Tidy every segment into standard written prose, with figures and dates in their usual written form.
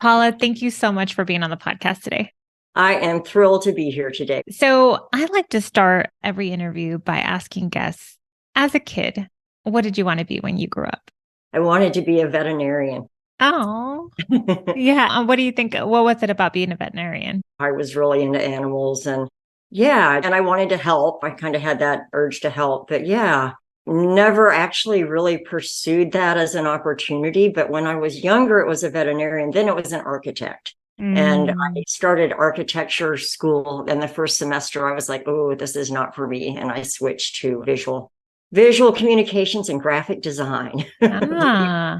Paula, thank you so much for being on the podcast today. I am thrilled to be here today. So, I like to start every interview by asking guests, as a kid, what did you want to be when you grew up? I wanted to be a veterinarian. Oh, yeah. What do you think? What was it about being a veterinarian? I was really into animals and I wanted to help. I kind of had that urge to help, but never actually really pursued that as an opportunity. But when I was younger, it was a veterinarian, then it was an architect. And I Mm. started architecture school. And the first semester, I was like, oh, this is not for me. And I switched to visual communications and graphic design. Ah.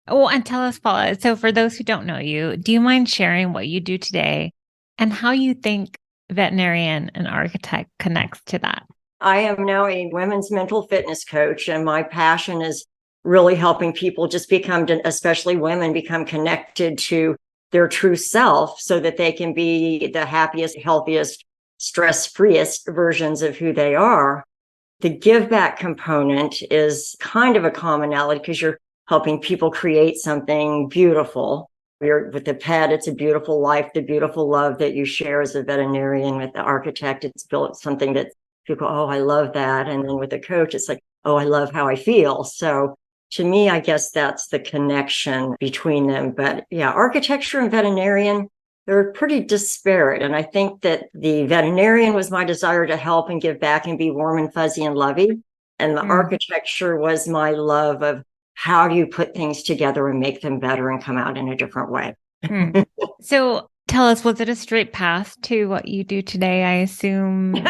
Oh, and tell us, Paula. So, for those who don't know you, do you mind sharing what you do today and how you think veterinarian and architect connects to that? I am now a women's mental fitness coach, and my passion is really helping people just become, especially women, become connected to their true self so that they can be the happiest, healthiest, stress-freest versions of who they are. The give back component is kind of a commonality because you're helping people create something beautiful. You're with the pet, it's a beautiful life, the beautiful love that you share as a veterinarian. With the architect, it's built something that people, oh, I love that. And then with the coach, it's like, oh, I love how I feel. So to me, I guess that's the connection between them. But yeah, architecture and veterinarian, they're pretty disparate. And I think that the veterinarian was my desire to help and give back and be warm and fuzzy and lovey. And the Mm. architecture was my love of how do you put things together and make them better and come out in a different way. Mm. So tell us, was it a straight path to what you do today? I assume it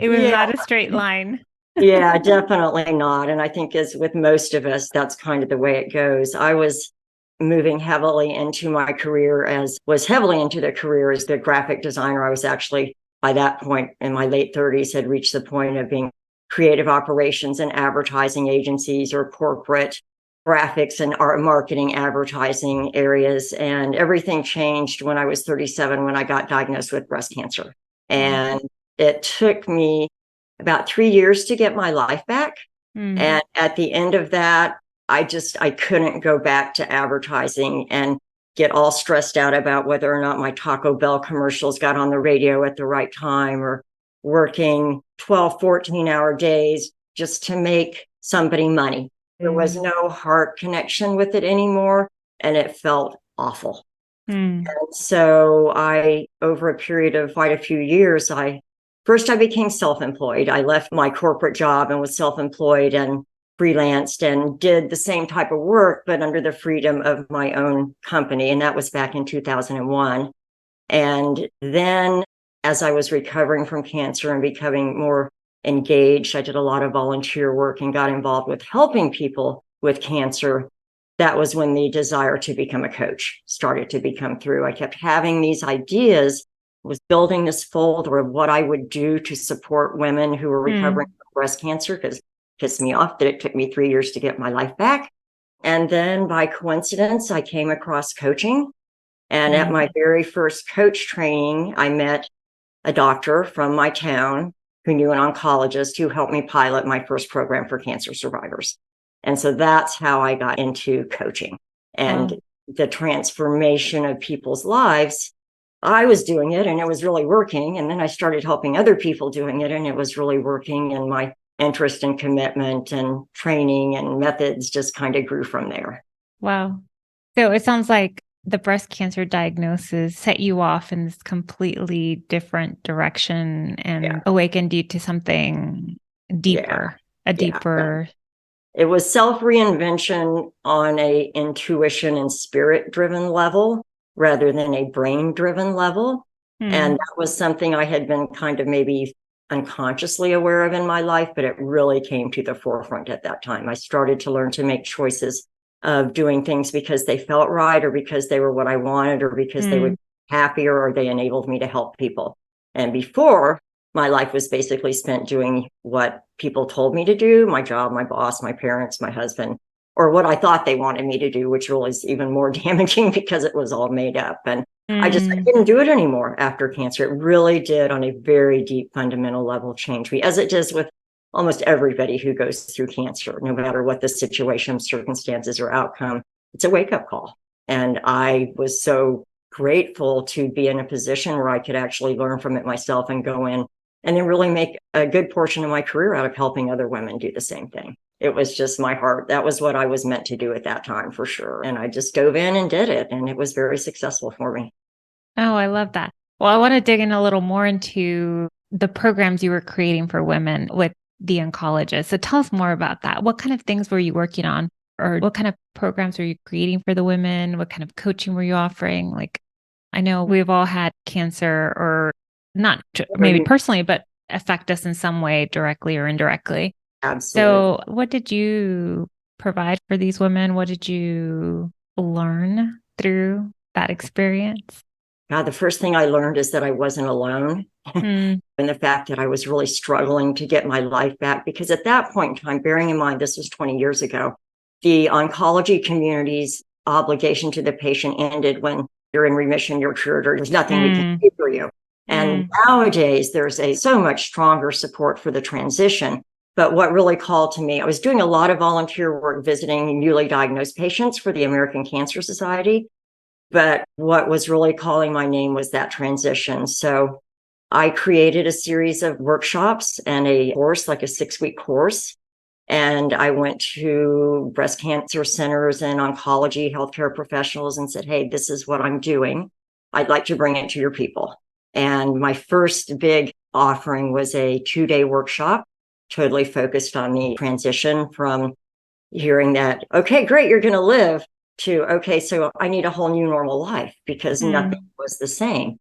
was Yeah, not a straight line. yeah, definitely not. And I think as with most of us, that's kind of the way it goes. I was moving heavily into my career was heavily into the career as the graphic designer. I was actually by that point in my late 30s had reached the point of being creative operations and advertising agencies or corporate graphics and art marketing advertising areas. And everything changed when I was 37 when I got diagnosed with breast cancer. Oh. And it took me about 3 years to get my life back. Mm. And at the end of that, I couldn't go back to advertising and get all stressed out about whether or not my Taco Bell commercials got on the radio at the right time or working 12, 14-hour days just to make somebody money. There was no heart connection with it anymore, and it felt awful. Mm. So over a period of quite a few years, I became self-employed. I left my corporate job and was self-employed and freelanced and did the same type of work, but under the freedom of my own company. And that was back in 2001. And then as I was recovering from cancer and becoming more engaged, I did a lot of volunteer work and got involved with helping people with cancer. That was when the desire to become a coach started to become through. I kept having these ideas, was building this folder of what I would do to support women who were recovering Mm. from breast cancer, because it pissed me off that it took me 3 years to get my life back. And then by coincidence, I came across coaching. And at Mm. my very first coach training, I met a doctor from my town who knew an oncologist who helped me pilot my first program for cancer survivors. And so that's how I got into coaching Wow. and the transformation of people's lives. I was doing it and it was really working. And then I started helping other people doing it and it was really working. And my interest and commitment and training and methods just kind of grew from there. Wow. So it sounds like the breast cancer diagnosis set you off in this completely different direction Yeah. and awakened you to something Yeah. deeper, a Yeah. deeper. It was self-reinvention on a intuition and spirit-driven level rather than a brain-driven level. And Hmm. that was something I had been kind of maybe unconsciously aware of in my life, but it really came to the forefront at that time. I started to learn to make choices of doing things because they felt right or because they were what I wanted or because they would Hmm. be happier or they enabled me to help people. And before, my life was basically spent doing what people told me to do, my job, my boss, my parents, my husband, or what I thought they wanted me to do, which was even more damaging because it was all made up. And I Hmm. didn't do it anymore after cancer. It really did on a very deep fundamental level change me, as it does with almost everybody who goes through cancer, no matter what the situation, circumstances, or outcome. it's a wake-up call. And I was so grateful to be in a position where I could actually learn from it myself and go in and then really make a good portion of my career out of helping other women do the same thing. It was just my heart. That was what I was meant to do at that time, for sure. And I just dove in and did it. And it was very successful for me. Oh, I love that. Well, I want to dig in a little more into the programs you were creating for women with the oncologist. So tell us more about that. What kind of things were you working on? Or what kind of programs were you creating for the women? What kind of coaching were you offering? Like, I know we've all had cancer, or not maybe personally, but affect us in some way, directly or indirectly. Absolutely. So what did you provide for these women? What did you learn through that experience? God, the first thing I learned is that I wasn't alone. Mm, And the fact that I was really struggling to get my life back, because at that point in time, bearing in mind this was 20 years ago, the oncology community's obligation to the patient ended when you're in remission, you're cured, or there's nothing we can mm, do for you. And mm, nowadays, there's so much stronger support for the transition. But what really called to me, I was doing a lot of volunteer work visiting newly diagnosed patients for the American Cancer Society. But what was really calling my name was that transition. So I created a series of workshops and a course, like a 6-week course. And I went to breast cancer centers and oncology healthcare professionals and said, hey, this is what I'm doing. I'd like to bring it to your people. And my first big offering was a 2-day workshop, totally focused on the transition from hearing that, okay, great, you're going to live, to, okay, so I need a whole new normal life, because nothing mm, was the same.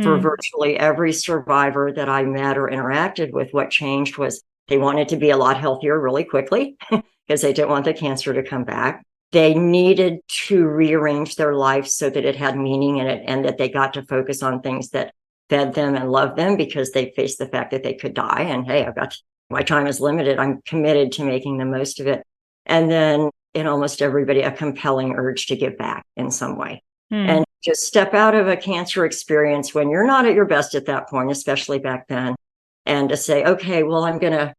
For mm, virtually every survivor that I met or interacted with, what changed was they wanted to be a lot healthier really quickly because they didn't want the cancer to come back. They needed to rearrange their life so that it had meaning in it and that they got to focus on things that fed them and loved them, because they faced the fact that they could die. And hey, my time is limited. I'm committed to making the most of it. And then in almost everybody, a compelling urge to give back in some way. mm, And just step out of a cancer experience when you're not at your best at that point, especially back then, and to say, okay, well, I'm going to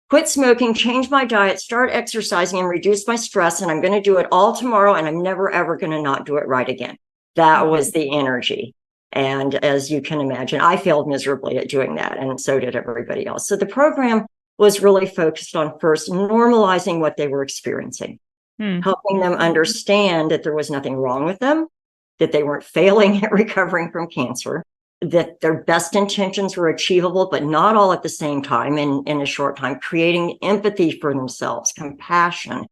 quit smoking, change my diet, start exercising, and reduce my stress. And I'm going to do it all tomorrow. And I'm never, ever going to not do it right again. That was the energy. And as you can imagine, I failed miserably at doing that. And so did everybody else. So the program was really focused on first normalizing what they were experiencing, mm, helping them understand that there was nothing wrong with them, that they weren't failing at recovering from cancer, that their best intentions were achievable, but not all at the same time in a short time, creating empathy for themselves, compassion,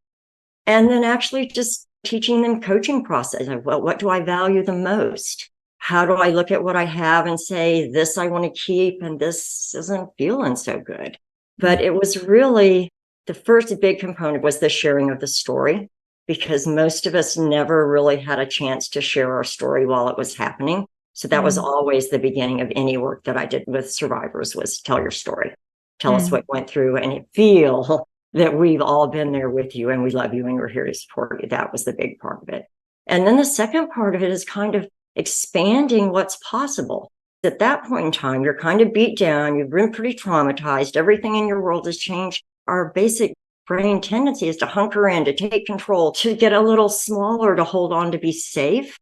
and then actually just teaching them coaching process of, well, what do I value the most? How do I look at what I have and say, this I want to keep and this isn't feeling so good? But it was really, the first big component was the sharing of the story, because most of us never really had a chance to share our story while it was happening. So that was mm, always the beginning of any work that I did with survivors, was tell your story. Tell us mm, what you went through, and feel that we've all been there with you and we love you and we're here to support you. That was the big part of it. And then the second part of it is kind of expanding what's possible. At that point in time, you're kind of beat down, you've been pretty traumatized, everything in your world has changed. Our basic brain tendency is to hunker in, to take control, to get a little smaller, to hold on, to be safe.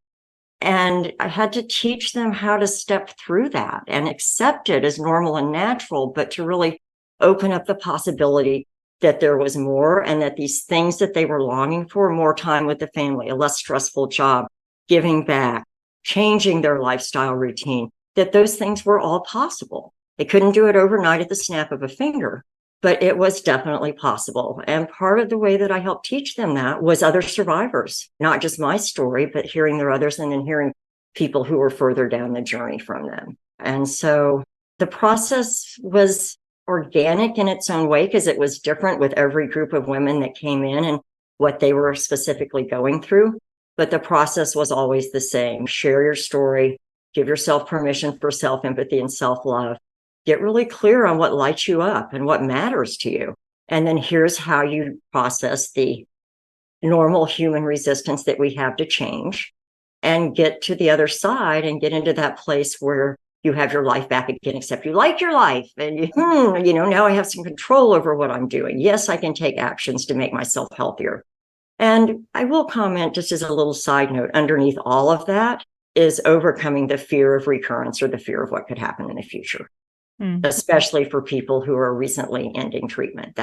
And I had to teach them how to step through that and accept it as normal and natural, but to really open up the possibility that there was more, and that these things that they were longing for, more time with the family, a less stressful job, giving back, changing their lifestyle routine, that those things were all possible. They couldn't do it overnight at the snap of a finger, but it was definitely possible. And part of the way that I helped teach them that was other survivors, not just my story, but hearing their others, and then hearing people who were further down the journey from them. And so the process was organic in its own way, because it was different with every group of women that came in and what they were specifically going through. But the process was always the same. Share your story, give yourself permission for self-empathy and self-love. Get really clear on what lights you up and what matters to you. And then here's how you process the normal human resistance that we have to change, and get to the other side and get into that place where you have your life back again, except you like your life. And now I have some control over what I'm doing. Yes, I can take actions to make myself healthier. And I will comment, just as a little side note, underneath all of that is overcoming the fear of recurrence or the fear of what could happen in the future, especially for people who are recently ending treatment.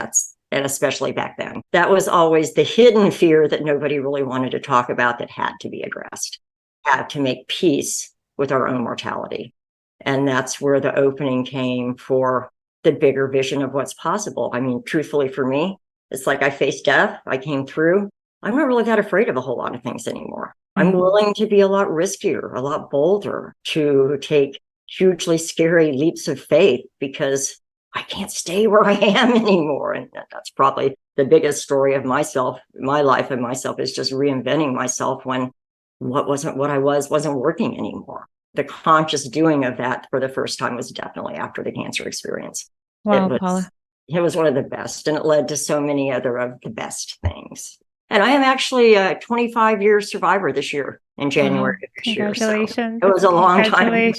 And especially back then, that was always the hidden fear that nobody really wanted to talk about, that had to be addressed, had to make peace with our own mortality. And that's where the opening came for the bigger vision of what's possible. I mean, truthfully, for me, it's like I faced death, I came through. I'm not really that afraid of a whole lot of things anymore. I'm willing to be a lot riskier, a lot bolder, to take hugely scary leaps of faith, because I can't stay where I am anymore. And that's probably the biggest story of myself, my life and myself, is just reinventing myself when what I wasn't working anymore. The conscious doing of that for the first time was definitely after the cancer experience. Wow, Paula. It was one of the best, and it led to so many other of the best things. And I am actually a 25-year survivor this year, in January of this year. Congratulations. So it was a long time,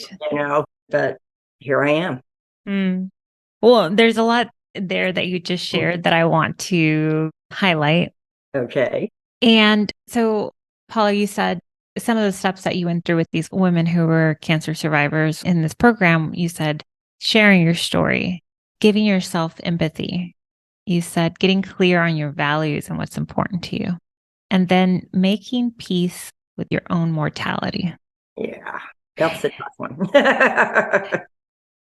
but here I am. Well, there's a lot there that you just shared that I want to highlight. Okay. And so, Paula, you said some of the steps that you went through with these women who were cancer survivors in this program. You said sharing your story, giving yourself empathy. You said getting clear on your values and what's important to you, and then making peace with your own mortality. Yeah, that's the tough one.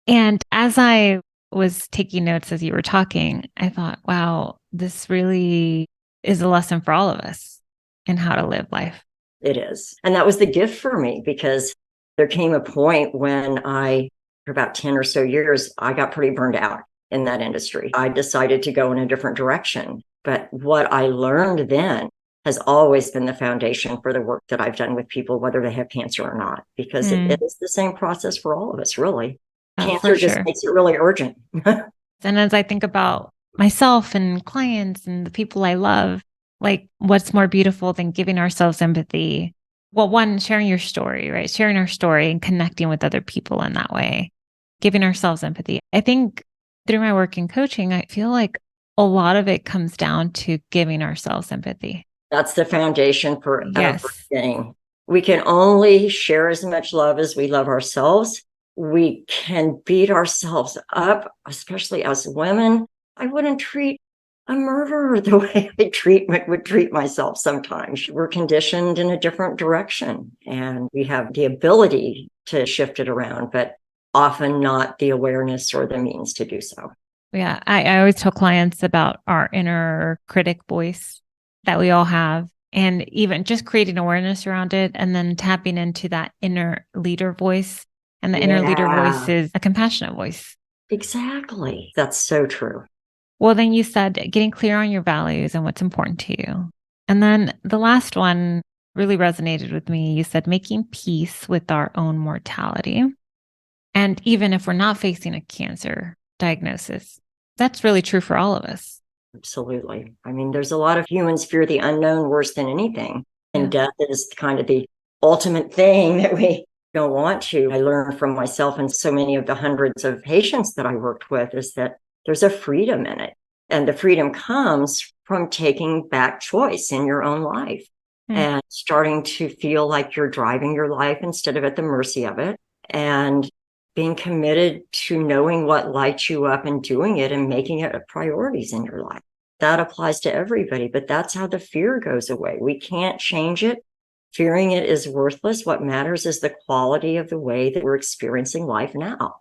And as I was taking notes as you were talking, I thought, wow, this really is a lesson for all of us in how to live life. It is. And that was the gift for me, because there came a point when for about 10 or so years, I got pretty burned out in that industry. I decided to go in a different direction. But what I learned then has always been the foundation for the work that I've done with people, whether they have cancer or not, because it is the same process for all of us, really. Cancer just makes it really urgent. And as I think about myself and clients and the people I love, like, what's more beautiful than giving ourselves empathy? Well, one, sharing your story, right? Sharing our story and connecting with other people in that way, giving ourselves empathy. I think through my work in coaching, I feel like a lot of it comes down to giving ourselves empathy. That's the foundation for everything. We can only share as much love as we love ourselves. We can beat ourselves up, especially as women. I wouldn't treat a murderer the way I would treat myself sometimes. We're conditioned in a different direction, and we have the ability to shift it around, but often not the awareness or the means to do so. Yeah, I always tell clients about our inner critic voice that we all have, and even just creating awareness around it, and then tapping into that inner leader voice. And the inner leader voice is a compassionate voice. Exactly. That's so true. Well, then you said getting clear on your values and what's important to you. And then the last one really resonated with me. You said making peace with our own mortality. And even if we're not facing a cancer diagnosis, that's really true for all of us. Absolutely. I mean, there's a lot of humans fear the unknown worse than anything. And death is kind of the ultimate thing that we don't want to. I learned from myself and so many of the hundreds of patients that I worked with is that there's a freedom in it. And the freedom comes from taking back choice in your own life and starting to feel like you're driving your life instead of at the mercy of it, and being committed to knowing what lights you up and doing it and making it a priorities in your life. That applies to everybody, but that's how the fear goes away. We can't change it. Fearing it is worthless. What matters is the quality of the way that we're experiencing life now.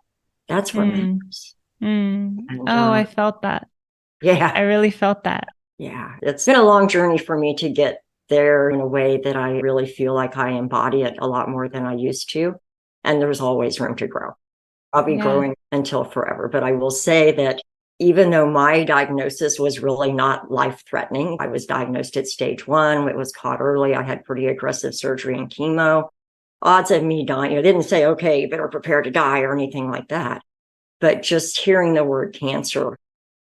That's what matters. And, I felt that. Yeah. I really felt that. Yeah. It's been a long journey for me to get there in a way that I really feel like I embody it a lot more than I used to. And there's always room to grow. I'll be growing until forever. But I will say that even though my diagnosis was really not life-threatening, I was diagnosed at stage 1. It was caught early. I had pretty aggressive surgery and chemo. Odds of me dying, they didn't say, okay, you better prepare to die or anything like that. But just hearing the word cancer,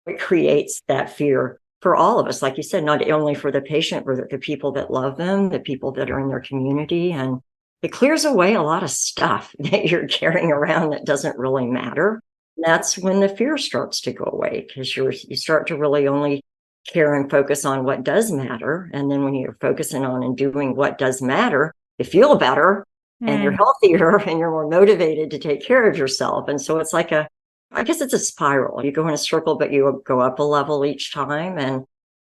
it creates that fear for all of us. Like you said, not only for the patient, but the people that love them, the people that are in their community. And it clears away a lot of stuff that you're carrying around that doesn't really matter. That's when the fear starts to go away, because you start to really only care and focus on what does matter. And then when you're focusing on and doing what does matter, you feel better and you're healthier and you're more motivated to take care of yourself. And so it's like I guess it's a spiral. You go in a circle, but you go up a level each time. And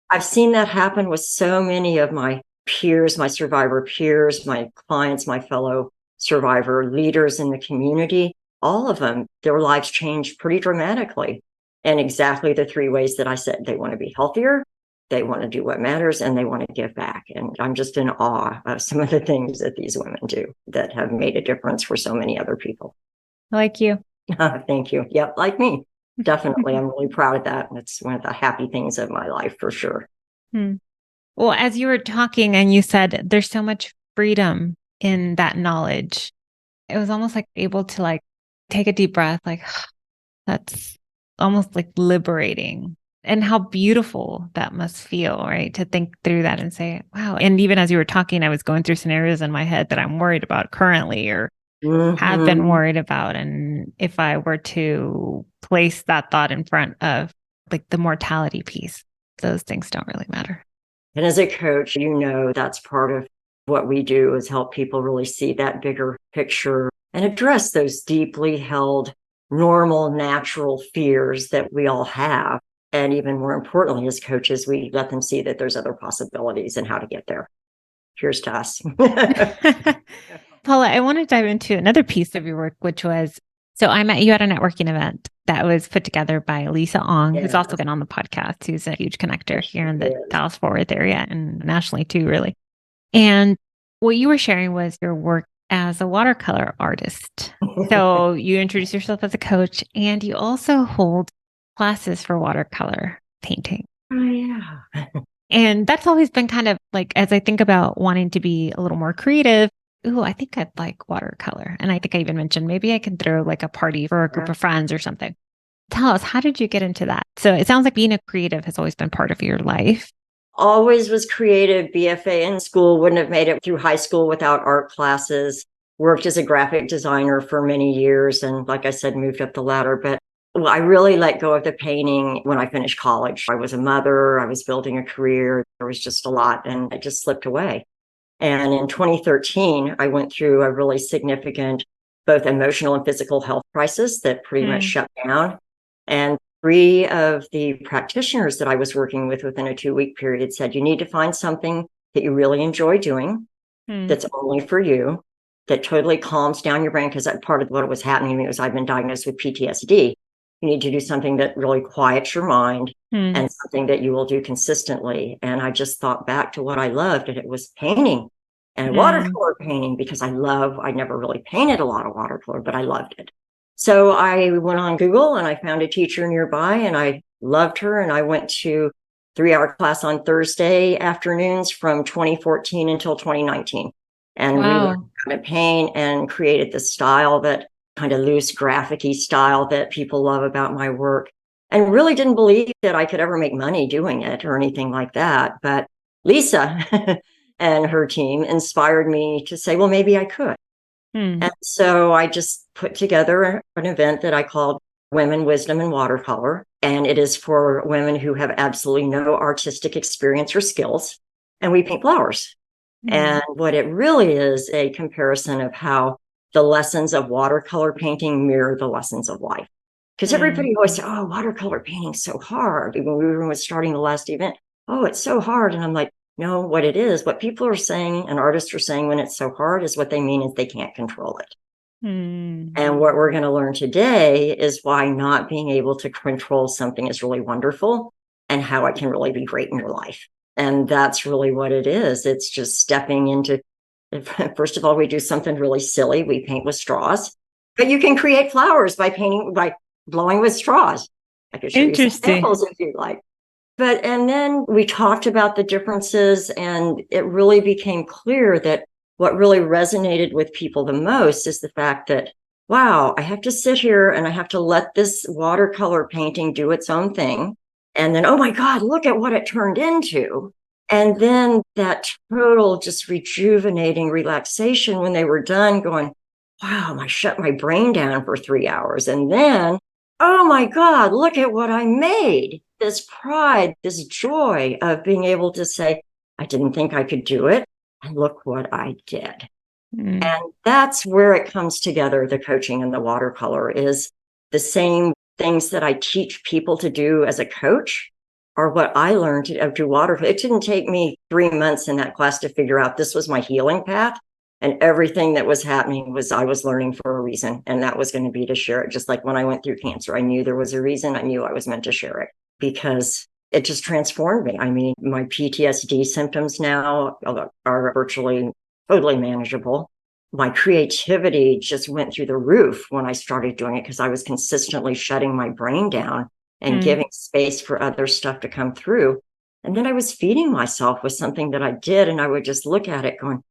I've seen that happen with so many of my peers, my survivor peers, my clients, my fellow survivor leaders in the community. All of them, their lives changed pretty dramatically. And exactly the three ways that I said: they want to be healthier, they want to do what matters, and they want to give back. And I'm just in awe of some of the things that these women do that have made a difference for so many other people. Like you. Thank you. Yep, like me. Definitely. I'm really proud of that. It's one of the happy things of my life for sure. Well, as you were talking and you said there's so much freedom in that knowledge, it was almost like able to like take a deep breath, like that's almost like liberating. And how beautiful that must feel, right? To think through that and say, wow. And even as you were talking, I was going through scenarios in my head that I'm worried about currently or have been worried about. And if I were to place that thought in front of like the mortality piece, those things don't really matter. And as a coach, that's part of what we do is help people really see that bigger picture and address those deeply held, normal, natural fears that we all have. And even more importantly, as coaches, we let them see that there's other possibilities and how to get there. Here's to us. Paula, I want to dive into another piece of your work, which was, so I met you at a networking event that was put together by Lisa Ong, who's also been on the podcast, who's a huge connector here in the Dallas-Fort Worth area and nationally too, really. And what you were sharing was your work as a watercolor artist. So you introduce yourself as a coach and you also hold classes for watercolor painting. Oh, yeah. And that's always been kind of like, as I think about wanting to be a little more creative, I think I'd like watercolor. And I think I even mentioned maybe I could throw like a party for a group of friends or something. Tell us, how did you get into that? So it sounds like being a creative has always been part of your life. Always was creative. BFA in school, wouldn't have made it through high school without art classes. Worked as a graphic designer for many years. And like I said, moved up the ladder. But I really let go of the painting when I finished college. I was a mother. I was building a career. There was just a lot and it just slipped away. And in 2013, I went through a really significant, both emotional and physical health crisis that pretty much shut down. And 3 of the practitioners that I was working with within a 2-week period said, you need to find something that you really enjoy doing, that's only for you, that totally calms down your brain. Because part of what was happening to me was I've been diagnosed with PTSD. You need to do something that really quiets your mind and something that you will do consistently. And I just thought back to what I loved, and it was painting and watercolor painting, because I never really painted a lot of watercolor, but I loved it. So I went on Google and I found a teacher nearby and I loved her. And I went to 3-hour class on Thursday afternoons from 2014 until 2019. And we learned how to paint and created this style, that kind of loose graphic-y style that people love about my work, and really didn't believe that I could ever make money doing it or anything like that. But Lisa and her team inspired me to say, well, maybe I could. And so I just put together an event that I called Women, Wisdom, and Watercolor. And it is for women who have absolutely no artistic experience or skills. And we paint flowers. And what it really is a comparison of how the lessons of watercolor painting mirror the lessons of life. Because everybody always said, oh, watercolor painting's so hard. When we were starting the last event, oh, it's so hard. And I'm like, no, what it is, what people are saying and artists are saying when it's so hard is what they mean is they can't control it. And what we're going to learn today is why not being able to control something is really wonderful and how it can really be great in your life. And that's really what it is. It's just stepping into, first of all, we do something really silly. We paint with straws, but you can create flowers by blowing with straws. I could show you some examples if you'd like. And then we talked about the differences, and it really became clear that what really resonated with people the most is the fact that, wow, I have to sit here and I have to let this watercolor painting do its own thing. And then, oh my God, look at what it turned into. And then that total just rejuvenating relaxation when they were done, going, wow, I shut my brain down for 3 hours. And then, oh my God, look at what I made. this pride, this joy of being able to say, I didn't think I could do it. And look what I did. Mm. And that's where it comes together. The coaching and the watercolor is the same things that I teach people to do as a coach are what I learned to do watercolor. It didn't take me 3 months in that class to figure out this was my healing path. And everything that was happening was I was learning for a reason. And that was going to be to share it. Just like when I went through cancer, I knew there was a reason. I knew I was meant to share it because it just transformed me. I mean, my PTSD symptoms now are virtually totally manageable. My creativity just went through the roof when I started doing it because I was consistently shutting my brain down and giving space for other stuff to come through. And then I was feeding myself with something that I did. And I would just look at it going,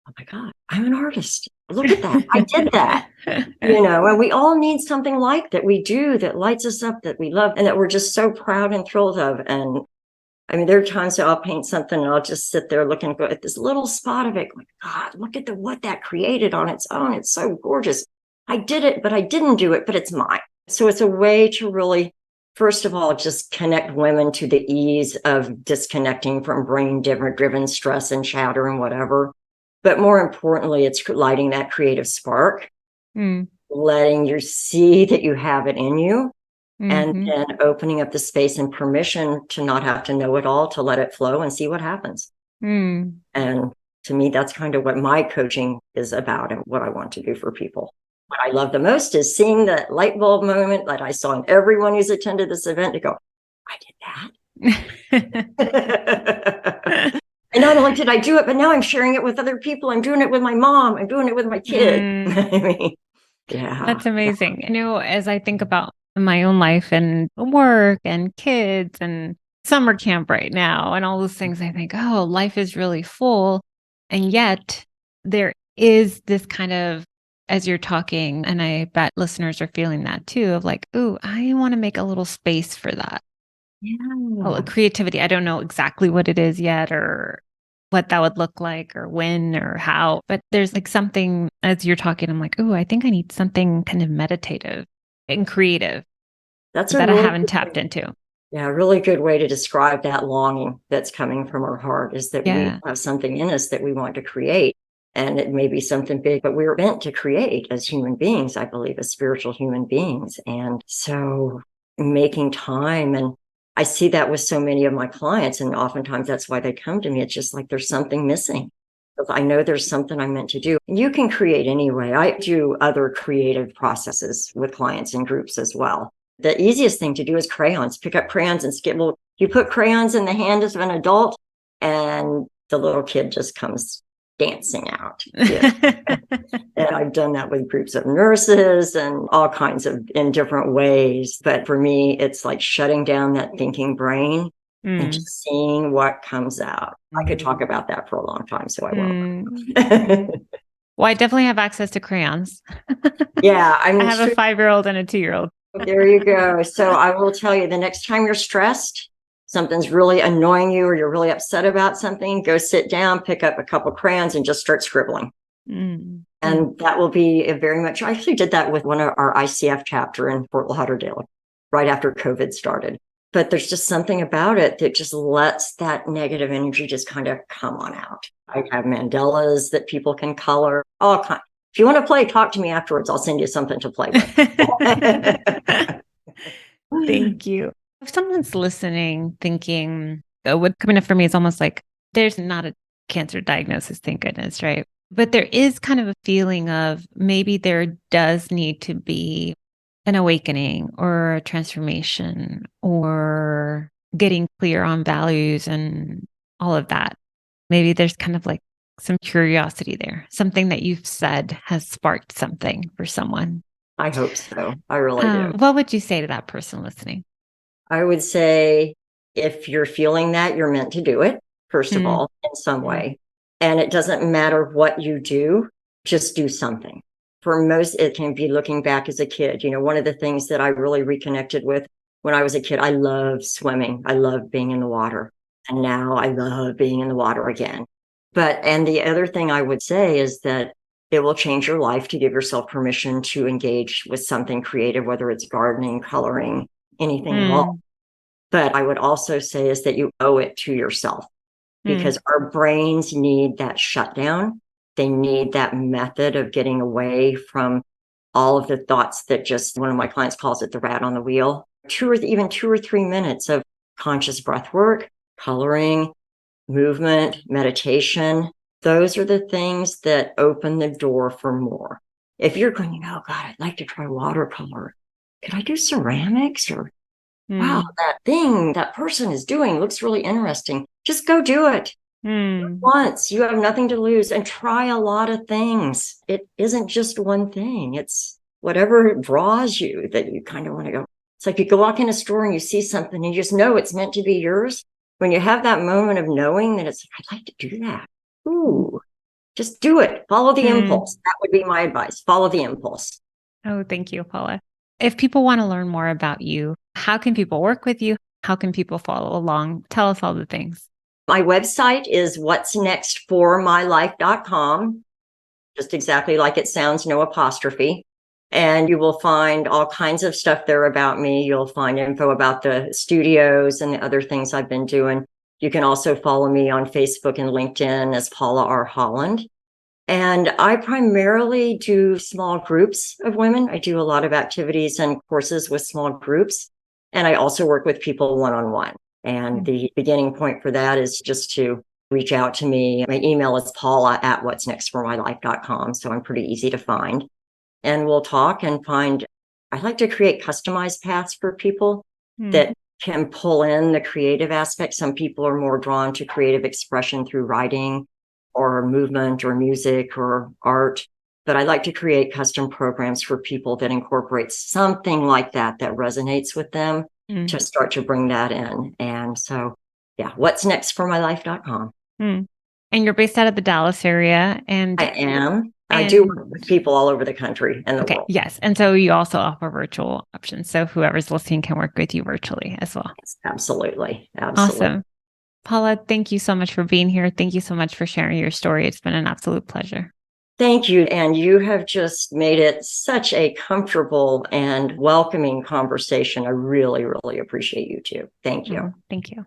oh my God, I'm an artist. Look at that. I did that. And we all need something like that we do that lights us up, that we love, and that we're just so proud and thrilled of. And I mean, there are times that I'll paint something and I'll just sit there looking at this little spot of it. Like, God, look at what that created on its own. It's so gorgeous. I did it, but I didn't do it, but it's mine. So it's a way to really, first of all, just connect women to the ease of disconnecting from brain-driven stress and chatter and whatever. But more importantly, it's lighting that creative spark, letting you see that you have it in you. And then opening up the space and permission to not have to know it all, to let it flow and see what happens. And to me, that's kind of what my coaching is about and what I want to do for people. What I love the most is seeing that light bulb moment that I saw in everyone who's attended this event to go, I did that. And not only did I do it, but now I'm sharing it with other people. I'm doing it with my mom. I'm doing it with my kid. I mean, yeah. That's amazing. As I think about my own life and work and kids and summer camp right now and all those things, I think, oh, life is really full. And yet there is this kind of, as you're talking, and I bet listeners are feeling that too, of like, oh, I want to make a little space for that. Yeah. Creativity. I don't know exactly what it is yet or what that would look like or when or how, but there's like something as you're talking, I'm like, oh, I think I need something kind of meditative and creative That's that I haven't tapped into. Yeah, a really good way to describe that longing that's coming from our heart is that we have something in us that we want to create. And it may be something big, but we're meant to create as human beings, I believe, as spiritual human beings. And so making time, and I see that with so many of my clients, and oftentimes that's why they come to me. It's just like there's something missing. I know there's something I'm meant to do. You can create anyway. I do other creative processes with clients and groups as well. The easiest thing to do is crayons. Pick up crayons and skittle. You put crayons in the hands of an adult and the little kid just comes dancing out. And I've done that with groups of nurses and all kinds of in different ways. But for me, it's like shutting down that thinking brain and just seeing what comes out. I could talk about that for a long time, so I won't. Well, I definitely have access to crayons. Yeah. I have a 5-year-old and a 2-year-old. There you go. So I will tell you, the next time you're stressed, something's really annoying you or you're really upset about something, go sit down, pick up a couple crayons and just start scribbling. And that will be very much, I actually did that with one of our ICF chapter in Fort Lauderdale right after COVID started. But there's just something about it that just lets that negative energy just kind of come on out. I have mandalas that people can color, all kinds. If you want to play, talk to me afterwards. I'll send you something to play with. Thank you. If someone's listening, thinking, what coming up for me is almost like there's not a cancer diagnosis, thank goodness, right? But there is kind of a feeling of maybe there does need to be an awakening or a transformation or getting clear on values and all of that. Maybe there's kind of like some curiosity there, something that you've said has sparked something for someone. I hope so. I really do. What would you say to that person listening? I would say if you're feeling that, you're meant to do it, first of all, in some way. And it doesn't matter what you do, just do something. For most, it can be looking back as a kid. One of the things that I really reconnected with when I was a kid, I loved swimming. I loved being in the water. And now I love being in the water again. And the other thing I would say is that it will change your life to give yourself permission to engage with something creative, whether it's gardening, coloring, anything at all. But I would also say is that you owe it to yourself, because our brains need that shutdown. They need that method of getting away from all of the thoughts that just, one of my clients calls it the rat on the wheel. 2 or 3 minutes of conscious breath work, coloring, movement, meditation. Those are the things that open the door for more. If you're going, oh God, I'd like to try watercolor. Could I do ceramics? Or wow, that thing that person is doing looks really interesting. Just go do it. Once. You have nothing to lose, and try a lot of things. It isn't just one thing. It's whatever draws you that you kind of want to go. It's like you go walk in a store and you see something and you just know it's meant to be yours. When you have that moment of knowing that it's, I'd like to do that. Ooh, just do it. Follow the impulse. That would be my advice. Follow the impulse. Oh, thank you, Paula. If people want to learn more about you, how can people work with you? How can people follow along? Tell us all the things. My website is what'snextformylife.com. Just exactly like it sounds, no apostrophe. And you will find all kinds of stuff there about me. You'll find info about the studios and the other things I've been doing. You can also follow me on Facebook and LinkedIn as Paula R. Holland. And I primarily do small groups of women. I do a lot of activities and courses with small groups. And I also work with people one-on-one. And the beginning point for that is just to reach out to me. My email is paula@what'snextformylife.com. So I'm pretty easy to find. And we'll talk and find, I like to create customized paths for people that can pull in the creative aspect. Some people are more drawn to creative expression through writing or movement or music or art. But I like to create custom programs for people that incorporate something like that resonates with them to start to bring that in. And so, yeah, what'snextformylife.com. And you're based out of the Dallas area. And I am. I do work with people all over the country and the world. Yes. And so you also offer virtual options. So whoever's listening can work with you virtually as well. Yes, absolutely. Awesome. Paula, thank you so much for being here. Thank you so much for sharing your story. It's been an absolute pleasure. Thank you. And you have just made it such a comfortable and welcoming conversation. I really, really appreciate you too. Thank you. Thank you.